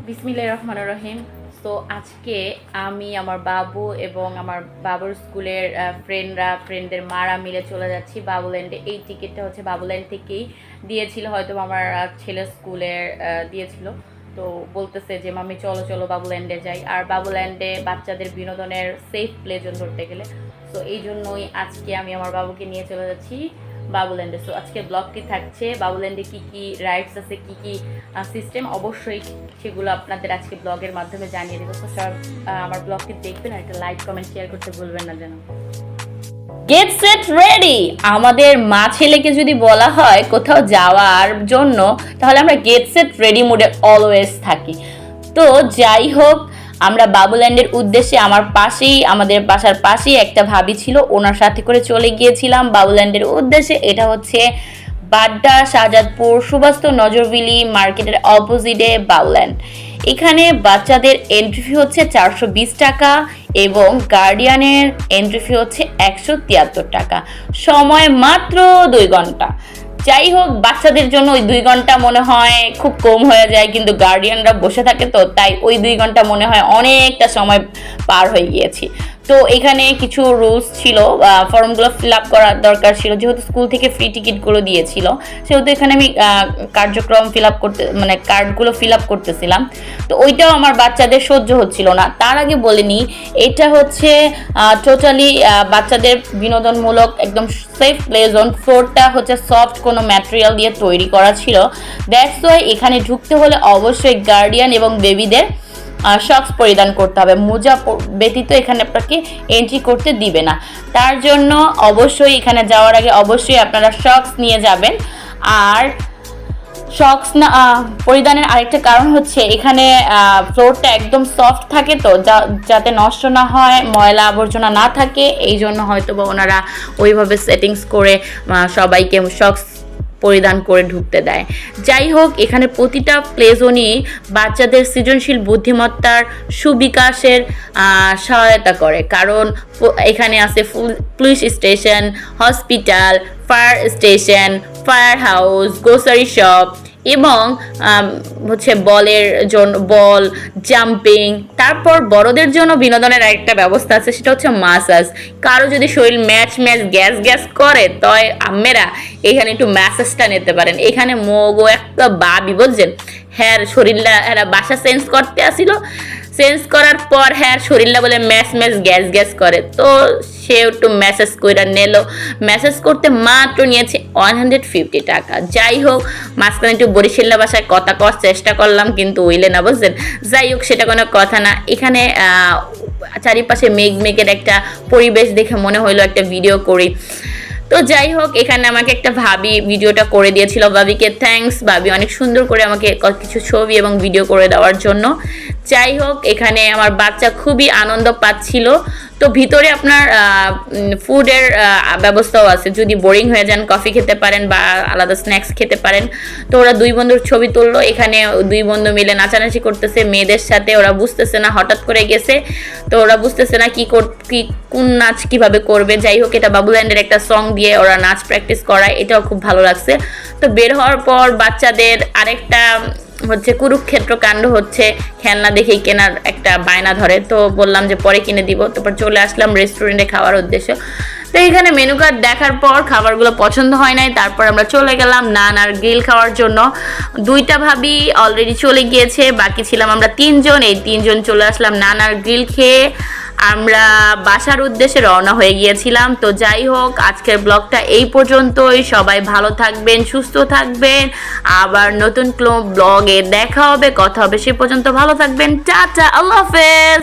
বিসমিল্লাহির রহমানির রহিম। তো আজকে আমি আমার বাবু এবং আমার বাবুর স্কুলের ফ্রেন্ডদের মারা মিলে চলে যাচ্ছি বাবুল্যান্ডে। এই টিকিটটা হচ্ছে বাবুল্যান্ড থেকেই দিয়েছিল, হয়তো আমার ছেলের স্কুলের দিয়েছিল। তো বলতেছে যে মামি চলো চলো বাবুল্যান্ডে যাই। আর বাবুল্যান্ডে বাচ্চাদের বিনোদনের সেফ প্লে জোন ধরতে গেলে, তো এই জন্যই আজকে আমি আমার বাবুকে নিয়ে চলে যাচ্ছি বাবুল্যান্ডে। সো আজকে ব্লগটি থাকছে বাবুল্যান্ডে কী কী রাইডস আছে, কী কী সিস্টেম, অবশ্যই সেগুলো আপনাদের আজকে ব্লগের মাধ্যমে জানিয়ে দেবো। তো সব আমার ব্লগটি দেখবেন আর একটা লাইক কমেন্ট শেয়ার করতে ভুলবেন না যেন। Get set ready. আমাদের মা ছেলেকে যদি বলা হয় কোথাও যাওয়ার জন্য, তাহলে আমরা গেট সেট রেডি মোডে অলওয়েজ থাকি। তো যাই হোক, আমরা বাবুল্যান্ডের উদ্দেশ্যে আমাদের বাসার পাশেই একটা ভাবি ছিল, ওনার সাথে করে চলে গিয়েছিলাম বাবুল্যান্ডের উদ্দেশ্যে। এটা হচ্ছে বাড্ডা, শাহজাদপুর, সুবাস্ত নজরবিলি মার্কেটের অপোজিটে বাবুল্যান্ড। এখানে বাচ্চাদের এন্ট্রি ফি হচ্ছে 420 টাকা এবং গার্ডিয়ানের এন্ট্রি ফি হচ্ছে 173 টাকা। সময় মাত্র 2 ঘন্টা। যাই হোক, বাচ্চাদের জন্য ওই 2 ঘন্টা মনে হয় খুব কম হয়ে যায়, কিন্তু গার্ডিয়ানরা বসে থাকে, তো তাই ওই 2 ঘন্টা মনে হয় অনেকটা সময় পার হয়ে গিয়েছি। তো এখানে কিছু রুলস ছিল, ফর্মগুলো ফিল আপ করার দরকার ছিল। যেহেতু স্কুল থেকে ফ্রি টিকিটগুলো দিয়েছিল, সেহেতু এখানে আমি কার্যক্রম কার্ডগুলো ফিল আপ করতেছিলাম। তো ওইটাও আমার বাচ্চাদের সহ্য হচ্ছিল না। তার আগে বলিনি, এটা হচ্ছে টোটালি বাচ্চাদের বিনোদনমূলক একদম সেফ প্লে জোন। ফ্লোরটা হচ্ছে সফট কোনো ম্যাটেরিয়াল দিয়ে তৈরি করা ছিল। দ্যাটস ওয়াই এখানে ঢুকতে হলে অবশ্যই গার্ডিয়ান এবং বেবিদের শক্স পরিধান করতে হবে। মোজা ব্যতীত এখানে আপনাকে এন্ট্রি করতে দিবে না। তার জন্য অবশ্যই এখানে যাওয়ার আগে অবশ্যই আপনারা শক্স নিয়ে যাবেন। আর শক্স না পরিধানের আরেকটা কারণ হচ্ছে, এখানে ফ্লোরটা একদম সফট থাকে, তো যাতে নষ্ট না হয়, ময়লা আবর্জনা না থাকে, এই জন্য হয়তো বা ওনারা ওইভাবে সেটিংস করে সবাইকে শক্স পরিধান করে ঢুকতে দেয়। যাই হোক, এখানে প্রতিটা প্লেজনই বাচ্চাদের সৃজনশীল বুদ্ধিমত্তার সুবিকাশের সহায়তা করে, কারণ এখানে আছে police station, hospital, fire station, fire house, grocery shop এবং হচ্ছে বল জাম্পিং। তারপর বড়দের জন্য বিনোদনের আরেকটা ব্যবস্থা আছে, সেটা হচ্ছে মাসাজ। কারো যদি শরীর গ্যাস করে, তয় আম্মেরা এখানে একটু ম্যাসাজটা নিতে পারেন। এখানে মগো একটা বাবি বলছেন, হ্যাঁ শরীরটা বাসা চেঞ্জ করতে আসিল, চেঞ্জ করার পর হ্যাঁ শরীরটা বলে গ্যাস করে, তো সে একটু ম্যাসেজ করে নিল। ম্যাসেজ করতে মাত্র নিয়েছে 150 টাকা। যাই হোক, মাঝখানে একটু বরিশাল্লা ভাষায় কথা কওয়ার চেষ্টা করলাম, কিন্তু উইলে না, বুঝছেন। যাই হোক, সেটা কোনো কথা না। এখানে চারিপাশে মেঘের একটা পরিবেশ দেখে মনে হইলো একটা ভিডিও করি। তো যাই হোক, এখানে আমাকে একটা ভাবি ভিডিওটা করে দিয়েছিল। ভাবিকে থ্যাঙ্কস। ভাবি অনেক সুন্দর করে আমাকে কিছু ছবি এবং ভিডিও করে দেওয়ার জন্য। যাই হোক, এখানে আমার বাচ্চা খুবই আনন্দ পাচ্ছিল। তো ভিতরে আপনার ফুডের ব্যবস্থাও আছে, যদি বোরিং হয়ে যান কফি খেতে পারেন বা আলাদা স্ন্যাক্স খেতে পারেন। তো ওরা 2 বন্ধুর ছবি তুললো। এখানে 2 বন্ধু মিলে নাচানাচি করতেছে মেয়েদের সাথে। ওরা বুঝতেছে না, হঠাৎ করে গেছে, তো ওরা বুঝতেছে না কোন নাচ কিভাবে করবে। যাই হোক, এটা বাবুল্যান্ডের একটা সং দিয়ে ওরা নাচ প্র্যাকটিস করায়, এটাও খুব ভালো লাগছে। তো বের হওয়ার পর বাচ্চাদের আরেকটা হচ্ছে কুরুক্ষেত্র কাণ্ড হচ্ছে, খেলনা দেখেই কেনার একটা বায়না ধরে। তো বললাম যে পরে কিনে দিব। তারপর চলে আসলাম রেস্টুরেন্টে খাওয়ার উদ্দেশ্য। তো এখানে মেনু কার্ড দেখার পর খাবারগুলো পছন্দ হয় নাই। তারপর আমরা চলে গেলাম নান আর গ্রিল খাওয়ার জন্য। 2টা ভাবি অলরেডি চলে গিয়েছে, বাকি ছিলাম আমরা 3 জন। এই 3 জন চলে আসলাম নান আর গ্রিল খেয়ে আমরা বাসার উদ্দেশ্যে রওনা হয়ে গিয়েছিলাম। তো যাই হোক, আজকের ব্লগটা এই পর্যন্তই। সবাই ভালো থাকবেন, সুস্থ থাকবেন। আবার নতুন ব্লগে দেখা হবে, কথা হবে। সে পর্যন্ত ভালো থাকবেন। টাটা, আল্লাহ হাফেজ।